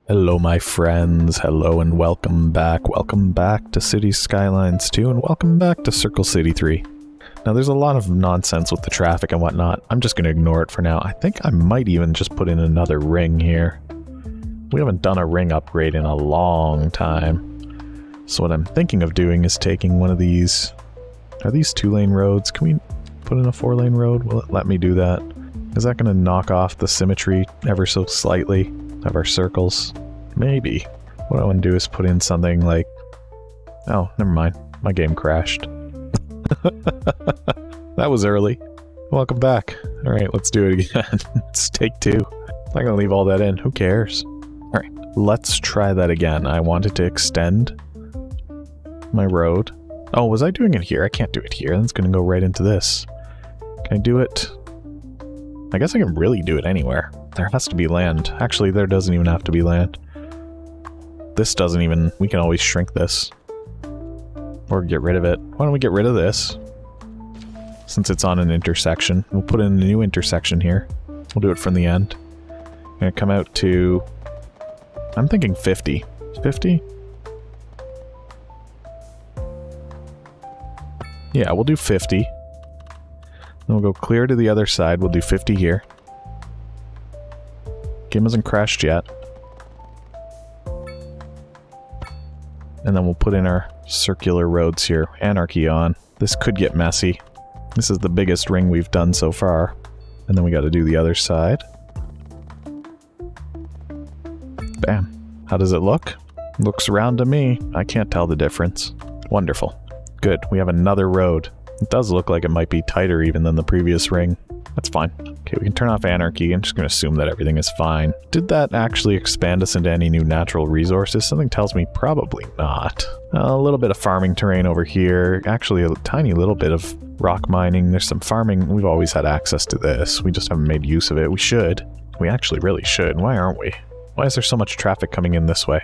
Hello my friends, hello and welcome back. Welcome back to Cities Skylines 2 and welcome back to Circle City 3. Now there's a lot of nonsense with the traffic and whatnot. I'm just going to ignore it for now. I think I might even just put in another ring here. We haven't done a ring upgrade in a long time. So what I'm thinking of doing is taking one of these... Are these 2-lane roads? Can we put in a 4-lane road? Will it let me do that? Is that going to knock off the symmetry ever so slightly of our circles? Maybe. What I want to do is put in something like... Oh, never mind. My game crashed. That was early. Welcome back. Alright, let's do it again. It's take 2. I'm not going to leave all that in. Who cares? Alright, let's try that again. I wanted to extend my road. Oh, was I doing it here? I can't do it here. That's going to go right into this. Can I do it? I guess I can really do it anywhere. There has to be land. Actually, there doesn't even have to be land. This doesn't even... We can always shrink this. Or get rid of it. Why don't we get rid of this? Since it's on an intersection. We'll put in a new intersection here. We'll do it from the end. I'm gonna come out to... I'm thinking 50. 50? Yeah, we'll do 50. Then we'll go clear to the other side. We'll do 50 here. Game hasn't crashed yet. And then we'll put in our circular roads here. Anarchy on. This could get messy. This is the biggest ring we've done so far. And then we got to do the other side. Bam. How does it look? Looks round to me. I can't tell the difference. Wonderful. Good. We have another road. It does look like it might be tighter even than the previous ring. That's fine. Okay, we can turn off anarchy. I'm just going to assume that everything is fine. Did that actually expand us into any new natural resources? Something tells me probably not. A little bit of farming terrain over here. Actually, a tiny little bit of rock mining. There's some farming. We've always had access to this. We just haven't made use of it. We should. We actually really should. Why aren't we? Why is there so much traffic coming in this way?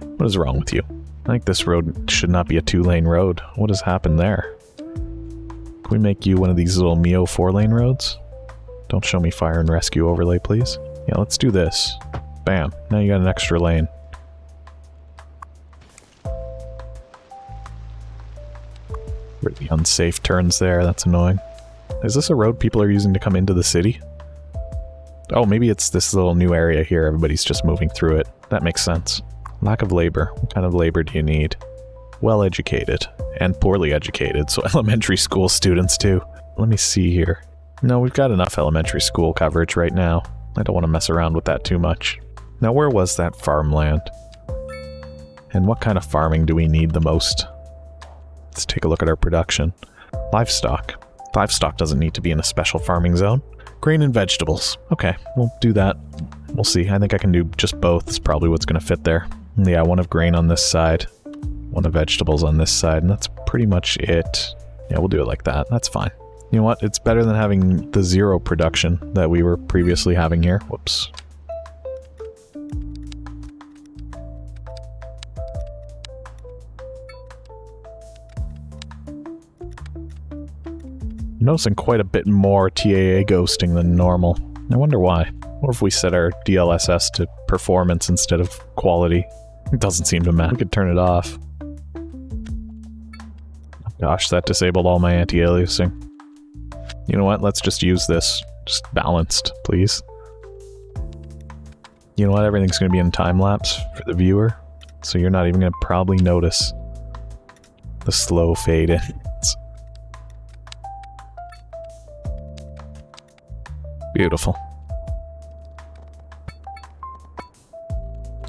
What is wrong with you? I think this road should not be a 2-lane road. What has happened there? Can we make you one of these little Mio 4-lane roads? Don't show me fire and rescue overlay, please. Yeah, let's do this. Bam. Now you got an extra lane. Really unsafe turns there. That's annoying. Is this a road people are using to come into the city? Oh, maybe it's this little new area here. Everybody's just moving through it. That makes sense. Lack of labor. What kind of labor do you need? Well-educated. And poorly educated, so elementary school students too. Let me see here. No, we've got enough elementary school coverage right now. I don't want to mess around with that too much. Now, where was that farmland? And what kind of farming do we need the most? Let's take a look at our production. Livestock. Livestock doesn't need to be in a special farming zone. Grain and vegetables. Okay, we'll do that. We'll see. I think I can do just both. It's probably what's going to fit there. Yeah, one of grain on this side. One of vegetables on this side, and that's pretty much it. Yeah, we'll do it like that. That's fine. You know what? It's better than having the 0 production that we were previously having here. Whoops. I'm noticing quite a bit more TAA ghosting than normal. I wonder why. What if we set our DLSS to performance instead of quality? It doesn't seem to matter. We could turn it off. Gosh, that disabled all my anti-aliasing. You know what? Let's just use this. Just balanced, please. You know what? Everything's going to be in time-lapse for the viewer, so you're not even going to probably notice the slow fade-ins. Beautiful.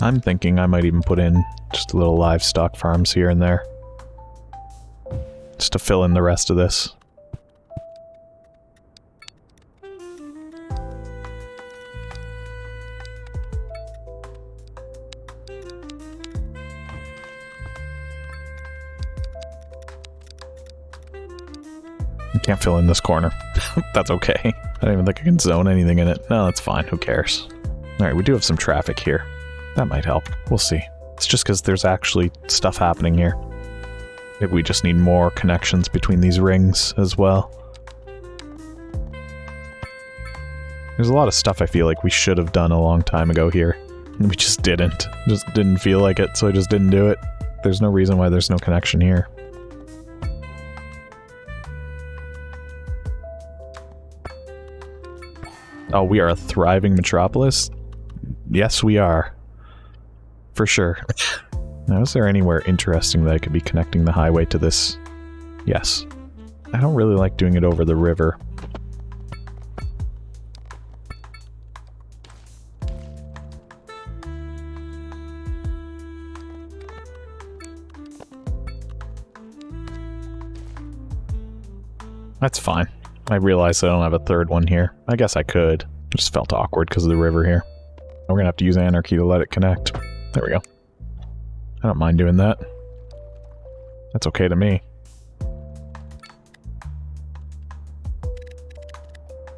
I'm thinking I might even put in just little livestock farms here and there. Just to fill in the rest of this. I can't fill in this corner. That's okay. I don't even think I can zone anything in it. No, that's fine. Who cares? Alright, we do have some traffic here. That might help. We'll see. It's just because there's actually stuff happening here. Maybe we just need more connections between these rings as well. There's a lot of stuff I feel like we should have done a long time ago here. We just didn't. Just didn't feel like it, so I just didn't do it. There's no reason why there's no connection here. Oh, we are a thriving metropolis? Yes, we are. For sure. Now, is there anywhere interesting that I could be connecting the highway to this? Yes. I don't really like doing it over the river. That's fine. I realize I don't have a third one here. I guess I could. It just felt awkward because of the river here. We're gonna have to use anarchy to let it connect. There we go. I don't mind doing that. That's okay to me.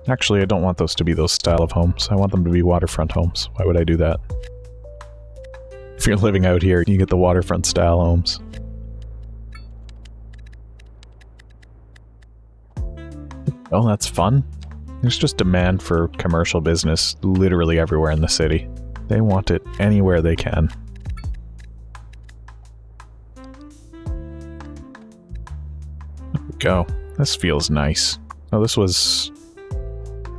Actually, I don't want those to be those style of homes. I want them to be waterfront homes. Why would I do that? If you're living out here, you get the waterfront style homes. Oh, that's fun. There's just demand for commercial business literally everywhere in the city. They want it anywhere they can. There we go. This feels nice. Oh, this was...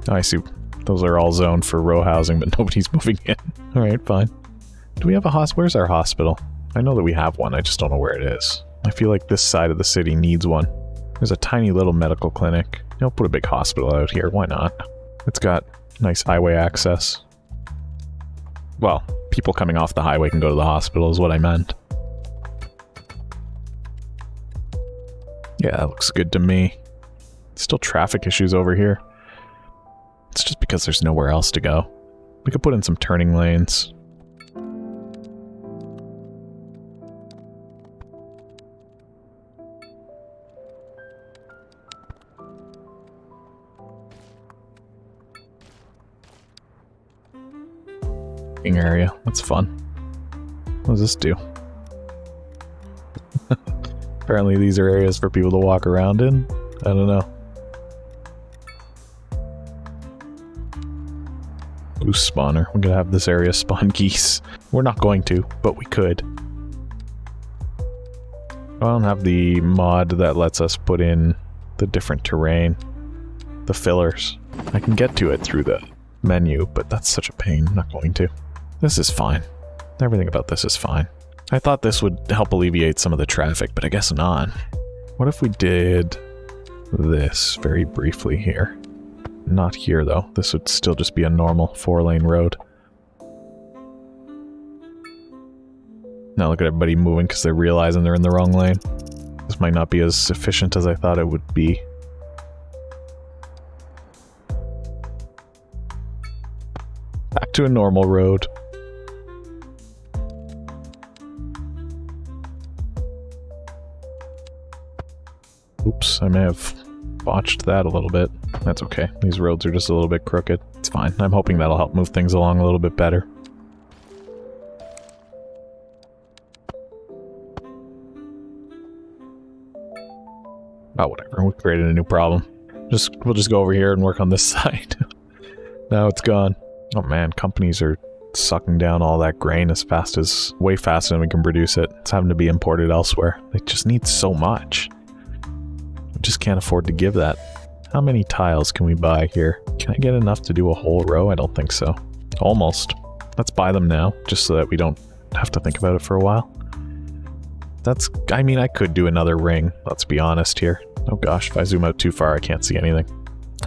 Oh, I see. Those are all zoned for row housing, but nobody's moving in. Alright, fine. Do we have a hospital? Where's our hospital? I know that we have one, I just don't know where it is. I feel like this side of the city needs one. There's a tiny little medical clinic. I'll put a big hospital out here, why not? It's got nice highway access. Well, people coming off the highway can go to the hospital is what I meant. Yeah, that looks good to me. Still traffic issues over here. It's just because there's nowhere else to go. We could put in some turning lanes. Area. That's fun. What does this do? Apparently these are areas for people to walk around in. I don't know. Goose spawner. We're gonna have this area spawn geese. We're not going to, but we could. I don't have the mod that lets us put in the different terrain. The fillers. I can get to it through the menu, but that's such a pain. I'm not going to. This is fine. Everything about this is fine. I thought this would help alleviate some of the traffic, but I guess not. What if we did this very briefly here? Not here, though. This would still just be a normal 4-lane road. Now look at everybody moving because they're realizing they're in the wrong lane. This might not be as efficient as I thought it would be. Back to a normal road. Oops, I may have botched that a little bit. That's okay. These roads are just a little bit crooked. It's fine. I'm hoping that'll help move things along a little bit better. Oh, whatever. We created a new problem. We'll just go over here and work on this side. Now it's gone. Oh man, companies are sucking down all that grain way faster than we can produce it. It's having to be imported elsewhere. They just need so much. We just can't afford to give that. How many tiles can we buy here? Can I get enough to do a whole row? I don't think so. Almost. Let's buy them now, just so that we don't have to think about it for a while. I mean, I could do another ring, let's be honest here. Oh gosh, if I zoom out too far, I can't see anything.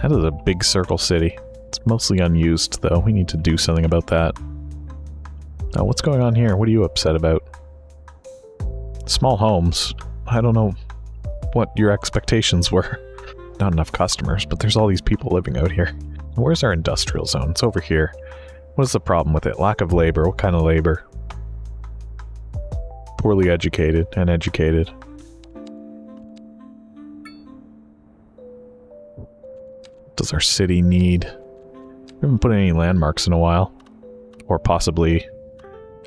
That is a big circle city. It's mostly unused, though. We need to do something about that. Now, what's going on here? What are you upset about? Small homes. I don't know what your expectations were. Not enough customers, but there's all these people living out here. Where's our industrial zone? It's over here. What is the problem with it? Lack of labor. What kind of labor? Poorly educated and educated. What does our city need? We haven't put any landmarks in a while. Or possibly...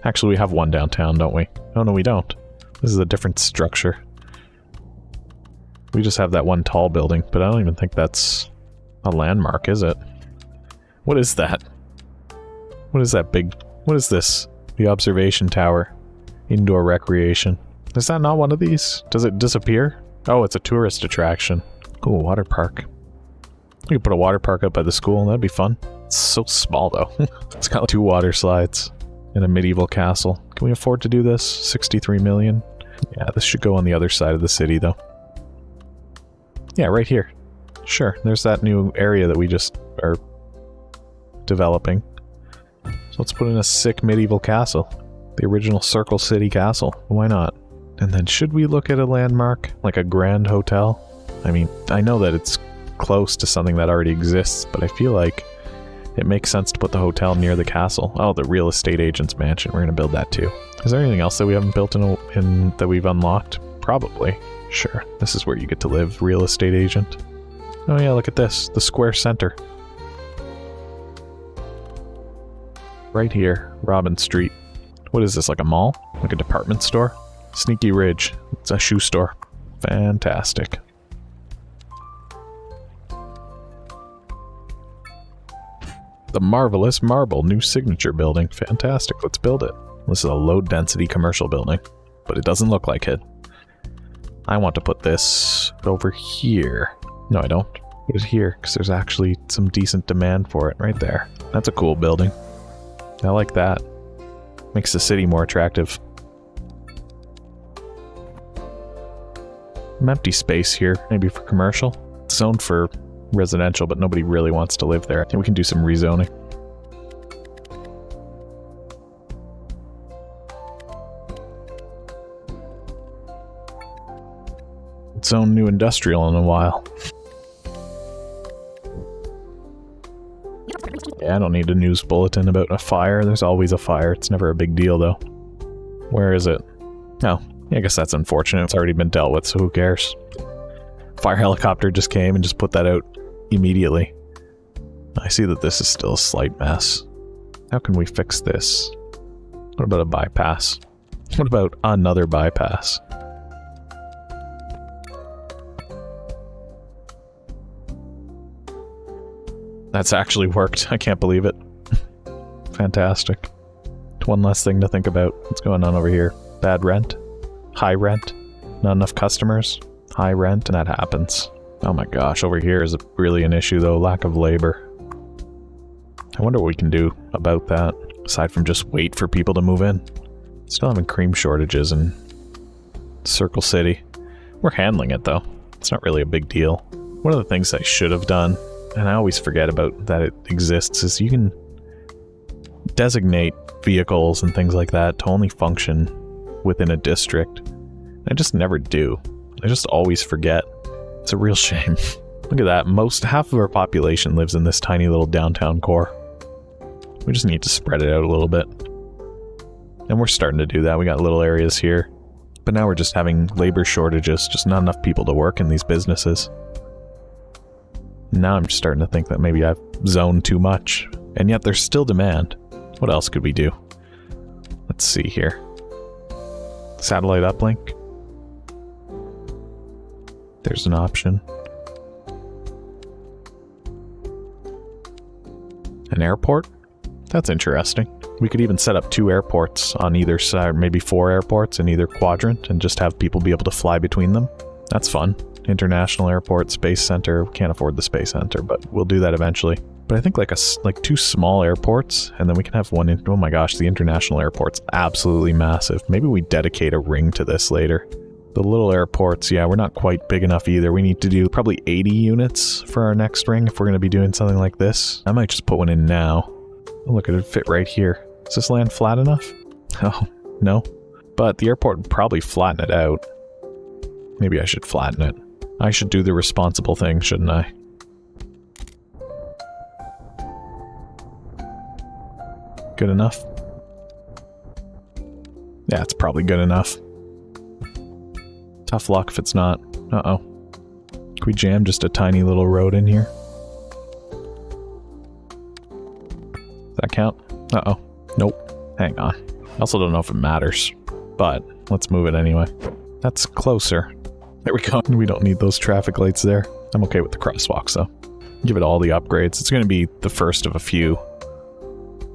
Actually, we have one downtown, don't we? Oh, no, we don't. This is a different structure. We just have that one tall building, but I don't even think that's a landmark, is it? What is that? What is that big What is this? The observation tower. Indoor recreation. Is that not one of these? Does it disappear? Oh, it's a tourist attraction. Ooh, water park. We could put a water park up by the school. That'd be fun. It's so small, though. It's got 2 water slides and a medieval castle. Can we afford to do this? 63 million? Yeah, this should go on the other side of the city, though. Yeah, right here. Sure, there's that new area that we just are developing. So let's put in a sick medieval castle. The original Circle City Castle. Why not? And then should we look at a landmark? Like a grand hotel? I mean, I know that it's close to something that already exists, but I feel like it makes sense to put the hotel near the castle. Oh, the real estate agent's mansion. We're going to build that too. Is there anything else that we haven't built that we've unlocked? Probably. Sure. This is where you get to live, real estate agent. Oh yeah, look at this. The square center. Right here. Robin Street. What is this, like a mall? Like a department store? Sneaky Ridge. It's a shoe store. Fantastic. The Marvelous Marble new signature building. Fantastic. Let's build it. This is a low-density commercial building, but it doesn't look like it. I want to put this over here. No, I don't. Put it here, because there's actually some decent demand for it right there. That's a cool building. I like that. Makes the city more attractive. Some empty space here, maybe for commercial. It's zoned for residential, but nobody really wants to live there. I think we can do some rezoning. Zone new industrial in a while. Yeah, I don't need a news bulletin about a fire. There's always a fire. It's never a big deal, though. Where is it? Oh, yeah, I guess that's unfortunate. It's already been dealt with, so who cares? Fire helicopter just came and just put that out immediately. I see that this is still a slight mess. How can we fix this? What about a bypass? What about another bypass? That's actually worked. I can't believe it. Fantastic. One less thing to think about. What's going on over here? Bad rent? High rent? Not enough customers? High rent? And that happens. Oh my gosh, over here is really an issue though. Lack of labor. I wonder what we can do about that. Aside from just wait for people to move in. Still having cream shortages in Circle City. We're handling it though. It's not really a big deal. One of the things I should have done, and I always forget about that it exists, is you can designate vehicles and things like that to only function within a district. I just never do. I just always forget. It's a real shame. Look at that. Half of our population lives in this tiny little downtown core. We just need to spread it out a little bit. And we're starting to do that. We got little areas here. But now we're just having labor shortages. Just not enough people to work in these businesses. Now I'm just starting to think that maybe I've zoned too much. And yet there's still demand. What else could we do? Let's see here. Satellite uplink. There's an option. An airport? That's interesting. We could even set up 2 airports on either side, maybe 4 airports in either quadrant, and just have people be able to fly between them. That's fun. International Airport, Space Center. We can't afford the Space Center, but we'll do that eventually. But I think like 2 small airports, and then we can have one in... Oh my gosh, the International Airport's absolutely massive. Maybe we dedicate a ring to this later. The little airports, yeah, we're not quite big enough either. We need to do probably 80 units for our next ring if we're going to be doing something like this. I might just put one in now. Oh, look, it'd fit right here. Is this land flat enough? Oh, no. But the airport would probably flatten it out. Maybe I should flatten it. I should do the responsible thing, shouldn't I? Good enough? Yeah, it's probably good enough. Tough luck if it's not. Uh-oh. Can we jam just a tiny little road in here? Does that count? Uh-oh. Nope. Hang on. I also don't know if it matters, but let's move it anyway. That's closer. There we go. We don't need those traffic lights there. I'm okay with the crosswalks, though. Give it all the upgrades. It's going to be the first of a few.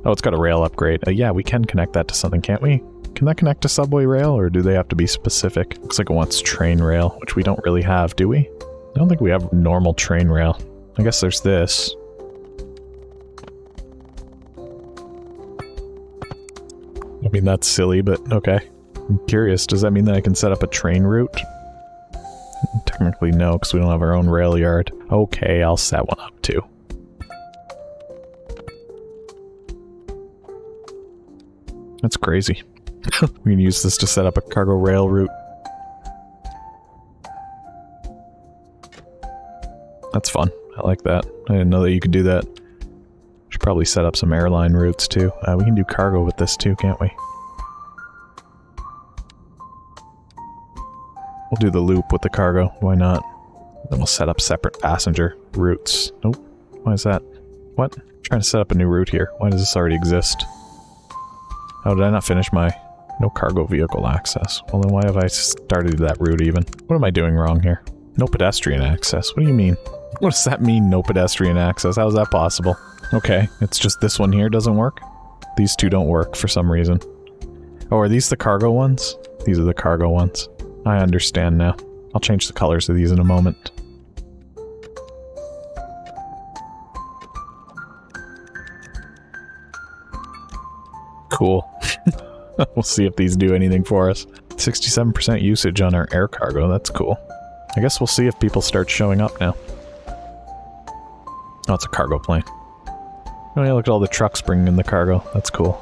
Oh, it's got a rail upgrade. Yeah, we can connect that to something, can't we? Can that connect to subway rail, or do they have to be specific? Looks like it wants train rail, which we don't really have, do we? I don't think we have normal train rail. I guess there's this. I mean, that's silly, but okay. I'm curious, does that mean that I can set up a train route? Technically no, because we don't have our own rail yard. Okay, I'll set one up too. That's crazy. We can use this to set up a cargo rail route. That's fun. I like that. I didn't know that you could do that. Should probably set up some airline routes too. We can do cargo with this too, can't we? We'll do the loop with the cargo. Why not? Then we'll set up separate passenger routes. Nope. Why is that? What? I'm trying to set up a new route here. Why does this already exist? Oh, did I not finish my... No cargo vehicle access. Well, then why have I started that route even? What am I doing wrong here? No pedestrian access. What do you mean? What does that mean, no pedestrian access? How is that possible? Okay, it's just this one here doesn't work? These two don't work for some reason. Oh, are these the cargo ones? These are the cargo ones. I understand now. I'll change the colors of these in a moment. Cool. We'll see if these do anything for us. 67% usage on our air cargo, that's cool. I guess we'll see if people start showing up now. Oh, it's a cargo plane. Oh yeah, look at all the trucks bringing in the cargo. That's cool.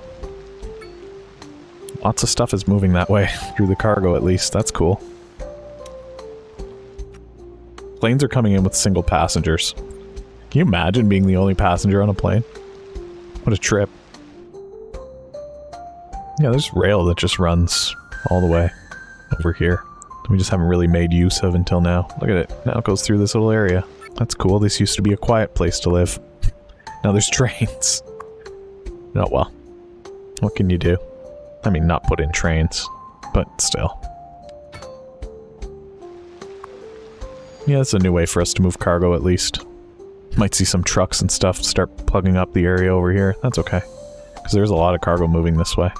Lots of stuff is moving that way, through the cargo at least. That's cool. Planes are coming in with single passengers. Can you imagine being the only passenger on a plane? What a trip. Yeah, there's rail that just runs all the way over here. We just haven't really made use of until now. Look at it. Now it goes through this little area. That's cool. This used to be a quiet place to live. Now there's trains. Oh well. What can you do? I mean, not put in trains, but still. Yeah, it's a new way for us to move cargo at least. Might see some trucks and stuff start plugging up the area over here. That's okay. Because there's a lot of cargo moving this way.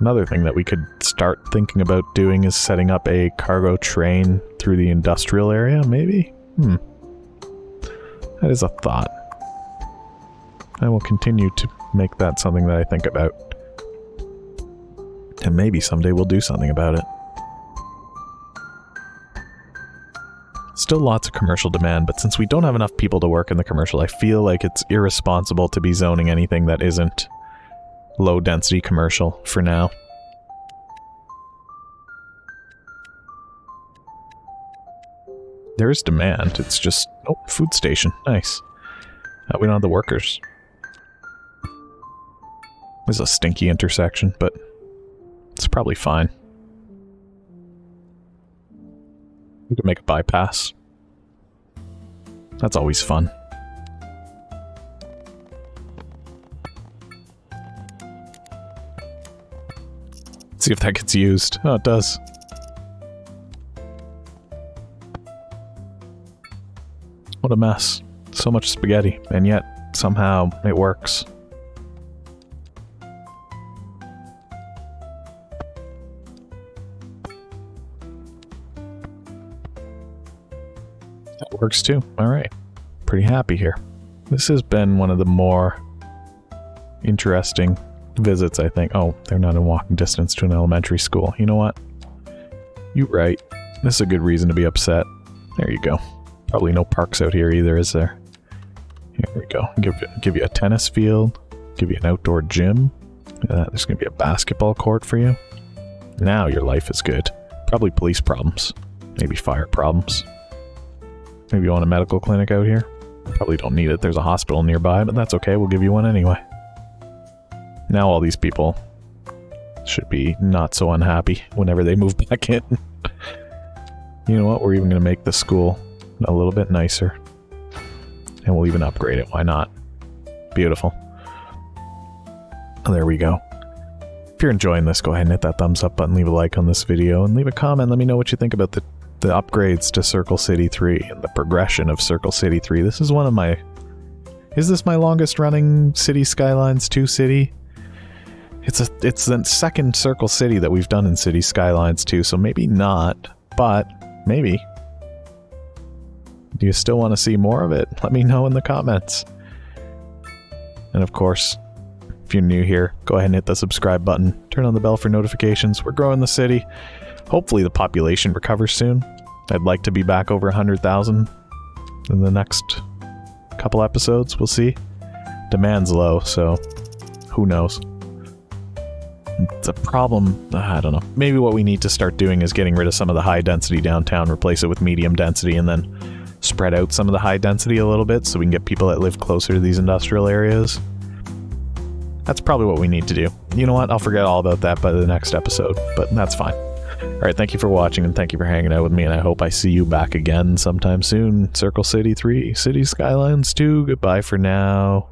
Another thing that we could start thinking about doing is setting up a cargo train through the industrial area, maybe? That is a thought. I will continue to make that something that I think about. And maybe someday we'll do something about it. Still lots of commercial demand, but since we don't have enough people to work in the commercial, I feel like it's irresponsible to be zoning anything that isn't low density commercial for now. There is demand, it's just... Oh, food station. Nice. We don't have the workers. This is a stinky intersection, but it's probably fine. We could make a bypass. That's always fun. See if that gets used. Oh, it does. What a mess. So much spaghetti, and yet, somehow, it works. That works too. Alright. Pretty happy here. This has been one of the more interesting visits, I think. Oh, they're not in walking distance to an elementary school. You know what? You're right. This is a good reason to be upset. There you go. Probably no parks out here either, is there? Here we go. Give you a tennis field. Give you an outdoor gym. There's going to be a basketball court for you. Now your life is good. Probably police problems. Maybe fire problems. Maybe you want a medical clinic out here. Probably don't need it. There's a hospital nearby, but that's okay. We'll give you one anyway. Now all these people should be not so unhappy whenever they move back in. You know what? We're even going to make the school a little bit nicer. And we'll even upgrade it. Why not? Beautiful. There we go. If you're enjoying this, go ahead and hit that thumbs up button, leave a like on this video, and leave a comment. Let me know what you think about the upgrades to Circle City 3 and the progression of Circle City 3. This is one of my... Is this my longest running Cities Skylines 2 city? It's the second Circle City that we've done in Cities Skylines too, so maybe not, but maybe. Do you still want to see more of it? Let me know in the comments. And of course, if you're new here, go ahead and hit the subscribe button. Turn on the bell for notifications. We're growing the city. Hopefully the population recovers soon. I'd like to be back over 100,000 in the next couple episodes. We'll see. Demand's low, so who knows? It's a problem. I don't know. Maybe what we need to start doing is getting rid of some of the high density downtown, replace it with medium density, and then spread out some of the high density a little bit so we can get people that live closer to these industrial areas. That's probably what we need to do. You know what? I'll forget all about that by the next episode, but that's fine. Alright, thank you for watching and thank you for hanging out with me, and I hope I see you back again sometime soon. Circle City 3, Cities Skylines 2, goodbye for now.